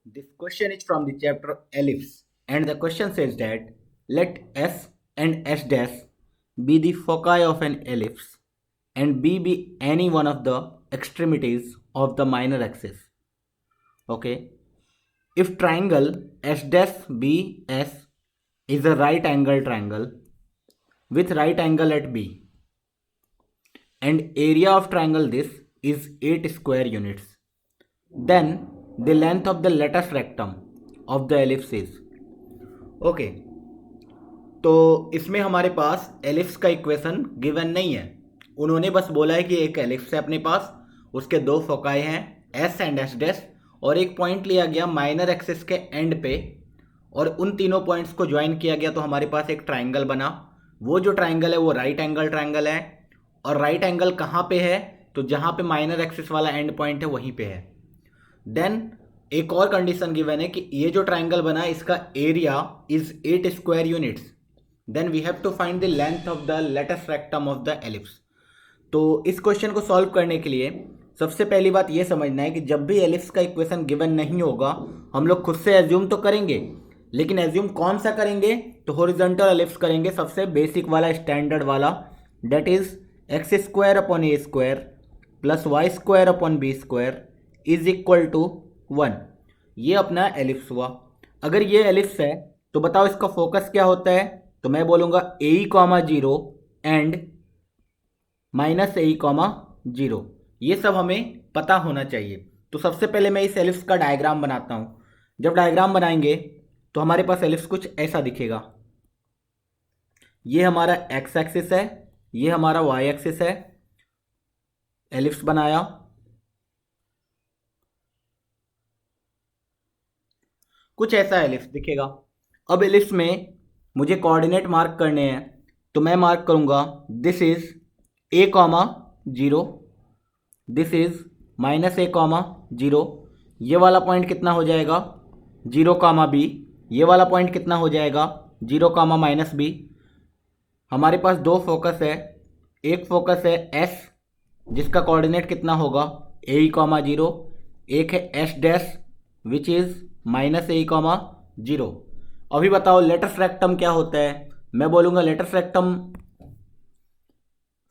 This question is from the chapter ellipse, and the question says that let S and S dash be the foci of an ellipse and B be any one of the extremities of the minor axis. Okay, if triangle S dash BS is a right angle triangle with right angle at B and area of triangle this is 8 square units, then the length of the latus rectum of the ellipse is. Okay, तो इसमें हमारे पास ellipse का equation given नहीं है। उन्होंने बस बोला है कि एक एलिप्स है अपने पास, उसके दो फोकाई हैं एस एंड एस डैश, और एक पॉइंट लिया गया माइनर एक्सिस के एंड पे, और उन तीनों पॉइंट्स को ज्वाइन किया गया तो हमारे पास एक ट्राइंगल बना। वो जो ट्राइंगल है वो राइट एंगल ट्राइंगल है, और राइट एंगल कहाँ पे है? तो जहाँ पे माइनर एक्सिस वाला एंड पॉइंट है वहीं पे है। देन एक और कंडीशन गिवन है कि ये जो ट्राइंगल बना है इसका area is 8 square units. Then we have to find the length of the latus rectum of the ellipse. तो इस क्वेश्चन को सॉल्व करने के लिए सबसे पहली बात ये समझना है कि जब भी एलिप्स का इक्वेशन गिवन नहीं होगा हम लोग खुद से एज्यूम तो करेंगे, लेकिन एज्यूम कौन सा करेंगे? तो हॉरिजॉन्टल एलिप्स करेंगे, सबसे बेसिक वाला, स्टैंडर्ड वाला, that is x square upon a square plus y square upon b square is equal to 1। ये अपना एलिप्स हुआ। अगर ये एलिप्स है तो बताओ इसका फोकस क्या होता है? तो मैं बोलूँगा a e comma zero and minus a e comma zero. ये सब हमें पता होना चाहिए। तो सबसे पहले मैं इस एलिप्स का डायग्राम बनाता हूँ। जब डायग्राम बनाएंगे तो हमारे पास एलिप्स कुछ ऐसा दिखेगा। ये हमारा एक्स एक्सिस है, ये हमारा वाई एक्सिस है। एलिप्स बनाया, कुछ ऐसा एलिप्स दिखेगा। अब एलिप्स में मुझे कोऑर्डिनेट मार्क करने हैं, तो मैं मार्क करूंगा this is a comma zero, this is minus a comma zero. ये वाला पॉइंट कितना हो जाएगा? Zero comma b. ये वाला पॉइंट कितना हो जाएगा? Zero comma minus b. हमारे पास दो फोकस है, एक फोकस है एस जिसका कोऑर्डिनेट कितना होगा? A e comma zero. एक है S dash which is minus a comma zero. अभी बताओ लेटस रेक्टम क्या होता है? मैं बोलूँगा लेटस रेक्टम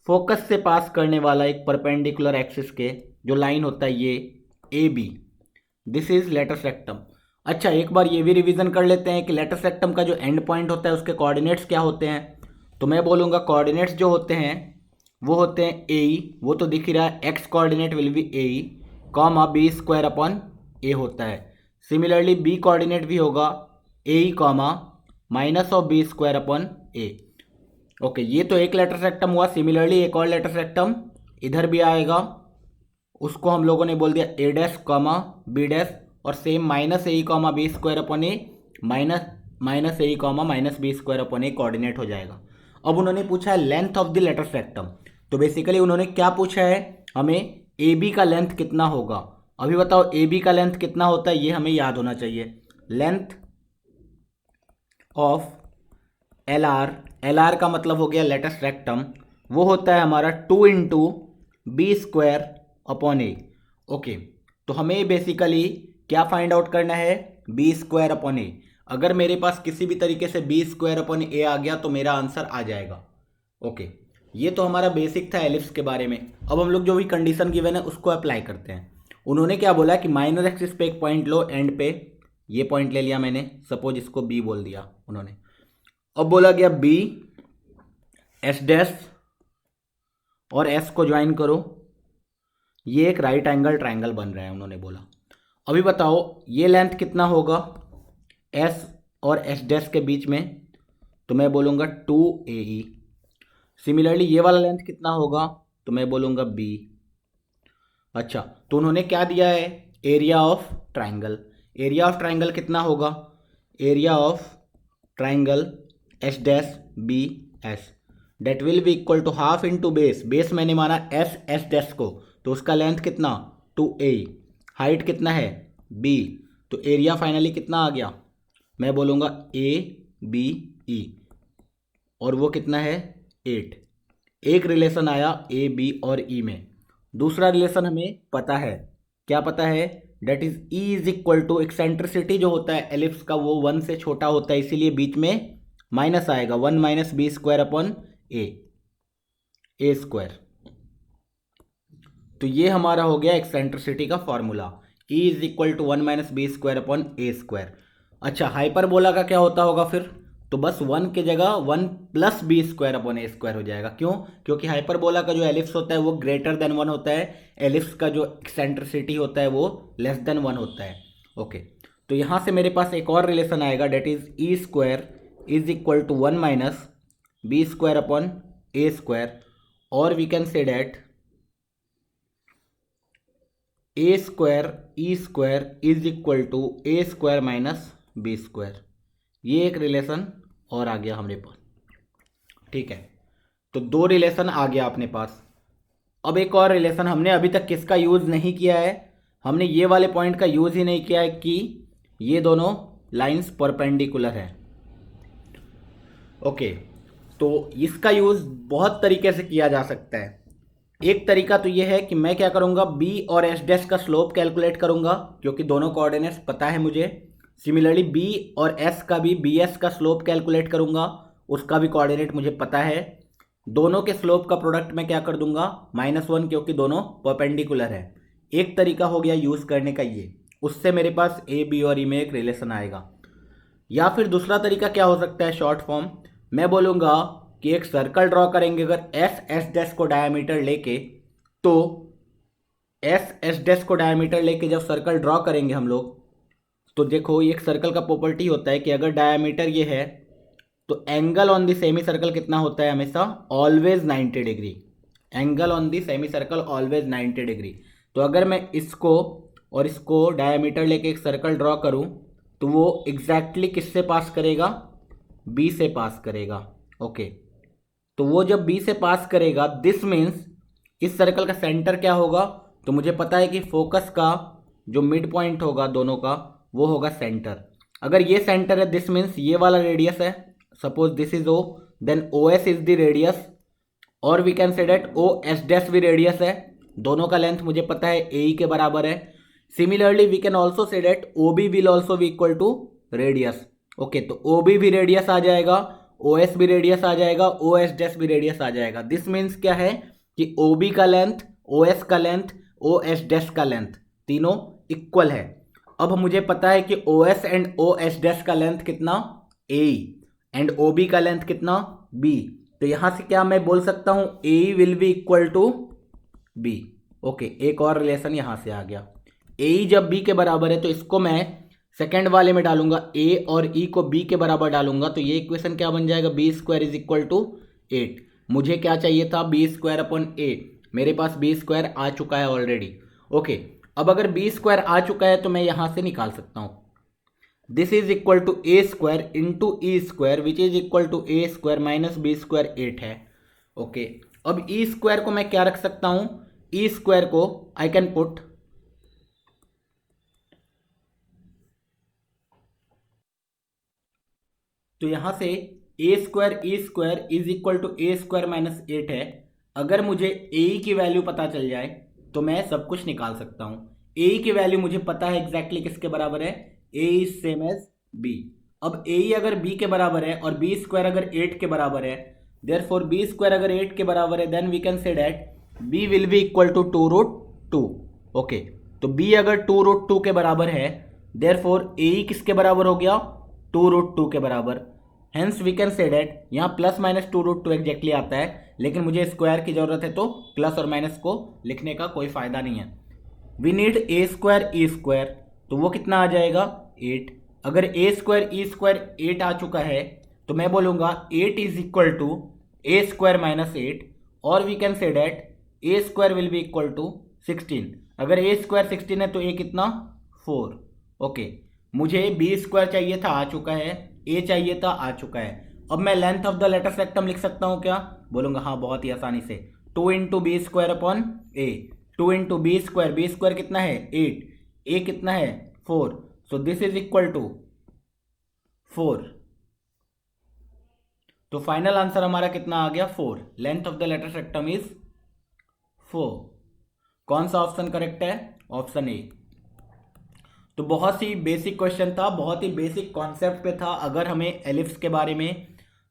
फोकस से पास करने वाला एक परपेंडिकुलर एक्सिस के जो लाइन होता है ये A B, this is latus rectum. अच्छा, एक बार ये भी रिवीजन कर लेते हैं कि लेटस रेक्टम का जो एंड पॉइंट होता है उसके कोऑर्डिनेट्स क्या होते हैं। तो मैं बोलूँगा कोऑर्डिनेट्स जो होते हैं वो होते हैं ए ई, वो तो दिख ही रहा है, x coordinate will be a e comma b square upon a होता है। सिमिलरली बी कोऑर्डिनेट भी होगा a e comma minus of b square upon a. Okay, ये तो एक लेटर सेक्टम हुआ। सिमिलरली एक और लेटर सेक्टम इधर भी आएगा, उसको हम लोगों ने बोल दिया a dash comma b dash, और same minus a comma b square upon a minus a comma minus b square upon a coordinate हो जाएगा। अब उन्होंने पूछा है length of the latus rectum. तो बेसिकली उन्होंने क्या पूछा है? हमें ए बी का लेंथ कितना होगा। अभी बताओ ए बी का लेंथ कितना होता है, ये हमें याद होना चाहिए। लेंथ ऑफ एल आर का मतलब हो गया लेटस रेक्टम, वो होता है हमारा 2 into b square upon a. Okay, तो हमें बेसिकली क्या फाइंड आउट करना है? बी स्क्वायर अपॉन ए। अगर मेरे पास किसी भी तरीके से बी स्क्वायर अपॉन ए आ गया तो मेरा आंसर आ जाएगा। ओके, ये तो हमारा बेसिक था एलिप्स के बारे में। अब हम लोग जो भी कंडीशन गिवन है उसको अप्लाई करते हैं। उन्होंने क्या बोला कि माइनर एक्सिस पे एक पॉइंट लो एंड पे, ये पॉइंट ले लिया मैंने, सपोज इसको बी बोल दिया उन्होंने। अब बोला गया बी एस डैश और एस को ज्वाइन करो, ये एक राइट एंगल ट्राइंगल बन रहा है उन्होंने बोला। अभी बताओ ये लेंथ कितना होगा एस और एस डैश के बीच में? तो मैं बोलूँगा 2AE। सिमिलरली ये वाला लेंथ कितना होगा? तो मैं बोलूँगा बी। अच्छा, तो उन्होंने क्या दिया है? Area of triangle. Area of triangle कितना होगा? Area of triangle S dash B S that will be equal to half into base. Base मैंने माना एस एस डैश को, तो उसका लेंथ कितना? 2A। हाइट कितना है? बी। तो एरिया फाइनली कितना आ गया? मैं बोलूँगा ABE, और वो कितना है? 8। एक रिलेशन आया ए बी और ई में। दूसरा रिलेशन हमें पता है, क्या पता है? That is e is equal to, eccentricity जो होता है एलिप्स का वो 1 से छोटा होता है, इसीलिए बीच में माइनस आएगा, 1 minus b square upon a square. तो ये हमारा हो गया एक्सेंट्रिसिटी का formula, e is equal to 1 minus b square upon a square. अच्छा, हाइपरबोला का क्या होता होगा फिर? तो बस 1 के जगह 1 plus B square upon a square हो जाएगा। क्यों? क्योंकि हाइपरबोला का जो एलिप्स होता है वो ग्रेटर देन 1 होता है, एलिप्स का जो एक्सेंट्रिसिटी होता है वो लेस देन 1 होता है। ओके, तो यहाँ से मेरे पास एक और रिलेशन आएगा, that is e square is equal to 1 minus b square upon a square, और we can say that a square e square is equal to a square minus b square. ये एक रिलेशन और आ गया हमारे पास। ठीक है, तो 2 रिलेशन आ गया अपने पास। अब एक और रिलेशन, हमने अभी तक किसका यूज़ नहीं किया है? हमने ये वाले पॉइंट का यूज़ ही नहीं किया है कि ये दोनों लाइंस परपेंडिकुलर हैं। ओके, तो इसका यूज़ बहुत तरीके से किया जा सकता है। एक तरीका तो ये है कि मैं क्या करूँगा, बी और एस डैश का स्लोप कैलकुलेट करूँगा, क्योंकि दोनों कोऑर्डिनेट्स पता है मुझे। सिमिलरली बी और एस का भी, बी एस का स्लोप कैलकुलेट करूँगा, उसका भी कोऑर्डिनेट मुझे पता है। दोनों के स्लोप का प्रोडक्ट मैं क्या कर दूंगा, -1, क्योंकि दोनों परपेंडिकुलर है। एक तरीका हो गया यूज़ करने का ये, उससे मेरे पास ए बी और ई में एक रिलेशन आएगा। या फिर दूसरा तरीका क्या हो सकता है, शॉर्ट फॉर्म मैं बोलूँगा कि एक सर्कल ड्रॉ करेंगे अगर एस डैश को डायमीटर लेके, तो एस डैश को डायमीटर लेके जब सर्कल ड्रॉ करेंगे हम लोग, तो देखो ये एक सर्कल का प्रॉपर्टी होता है कि अगर डायमीटर ये है तो angle on the semi circle कितना होता है हमेशा, always 90 degree. Angle on the semi circle always 90 degree. तो अगर मैं इसको और इसको डायमीटर लेके एक सर्कल ड्रॉ करूं तो वो एग्जैक्टली किससे पास करेगा, बी से पास करेगा। ओके, तो वो जब बी से पास करेगा, दिस मीन्स इस सर्कल का सेंटर क्या होगा, तो मुझे पता है कि फोकस का जो मिड पॉइंट होगा दोनों का वो होगा सेंटर। अगर ये सेंटर है, दिस मीन्स ये वाला रेडियस है, suppose this is O, then O S is the radius, और we can say that O S dash भी रेडियस है। दोनों का लेंथ मुझे पता है ए के बराबर है। Similarly we can also say that O B will also be equal to radius. Okay, तो ओ बी भी रेडियस आ जाएगा, ओ एस भी रेडियस आ जाएगा, ओ एस डैश भी रेडियस आ जाएगा। दिस मीन्स क्या है कि ओ बी का लेंथ, ओ एस का लेंथ, ओ एस डैश का लेंथ तीनों इक्वल है। अब मुझे पता है कि O S and O S dash का लेंथ कितना, ए, एंड ओ बी का लेंथ कितना, बी। तो यहां से क्या मैं बोल सकता हूं, a will be equal to b. Okay, एक और रिलेशन यहां से आ गया। ए जब बी के बराबर है तो इसको मैं सेकेंड वाले में डालूंगा, ए और ई को बी के बराबर डालूंगा, तो ये इक्वेशन क्या बन जाएगा, b square is equal to 8। मुझे क्या चाहिए था, बी स्क्वायर अपॉन ए, मेरे पास बी स्क्वायर आ चुका है ऑलरेडी। ओके, अब अगर बी स्क्वायर आ चुका है तो मैं यहां से निकाल सकता हूं, this is equal to a square into e square which is equal to a square minus b square 8 है। ओके, अब ई स्क्वायर को मैं क्या रख सकता हूं, ई स्क्वायर को आई कैन पुट, तो यहां से a square e square is equal to a square minus 8 है। अगर मुझे ए की वैल्यू पता चल जाए तो मैं सब कुछ निकाल सकता हूं। ए की वैल्यू मुझे पता है एग्जैक्टली किसके बराबर है, ए इज सेम एज बी। अब ए अगर बी के बराबर है और बी स्क्वायर अगर 8 के बराबर है, देयरफॉर बी स्क्वायर अगर 8 के बराबर है, then we can say that b will be equal to 2√2। Okay, तो बी अगर 2√2 के बराबर है, देयरफॉर ए किसके बराबर हो गया, 2√2 के बराबर। Hence we can say that, यहाँ प्लस माइनस 2√2 एग्जैक्टली आता है, लेकिन मुझे स्क्वायर की जरूरत है तो प्लस और माइनस को लिखने का कोई फायदा नहीं है। We need a square e square, तो वो कितना आ जाएगा, 8। अगर ए स्क्वायर ई स्क्वायर 8 आ चुका है तो मैं बोलूँगा 8 is equal to a square minus 8, और we can say that a square will be equal to 16। अगर ए स्क्वायर 16 है तो ए कितना, 4। ओके, मुझे बी स्क्वायर चाहिए था, आ चुका है, ए चाहिए था, आ चुका है। अब मैं लेंथ ऑफ द लेटर सेक्टम लिख सकता हूँ क्या, बोलूँगा हाँ, बहुत ही आसानी से, 2 into b square upon a, 2 into b square कितना है 8, ए कितना है 4, so this is equal to 4। तो फाइनल आंसर हमारा कितना आ गया, 4। Length of the latus rectum is 4। कौन सा ऑप्शन करेक्ट है, ऑप्शन ए। तो बहुत ही बेसिक क्वेश्चन था, बहुत ही बेसिक कॉन्सेप्ट पे था। अगर हमें एलिप्स के बारे में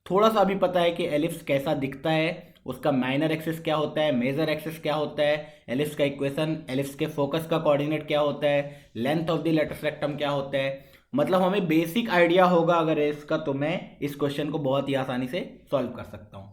थोड़ा सा भी पता है कि एलिप्स कैसा दिखता है, उसका माइनर एक्सिस क्या होता है, मेजर एक्सिस क्या होता है, एलिप्स का इक्वेशन, एलिप्स के फोकस का कोऑर्डिनेट क्या होता है, length of the latus rectum क्या होता है, मतलब हमें बेसिक आइडिया होगा अगर इसका, तो मैं इस क्वेश्चन को बहुत ही आसानी से सॉल्व कर सकता हूँ।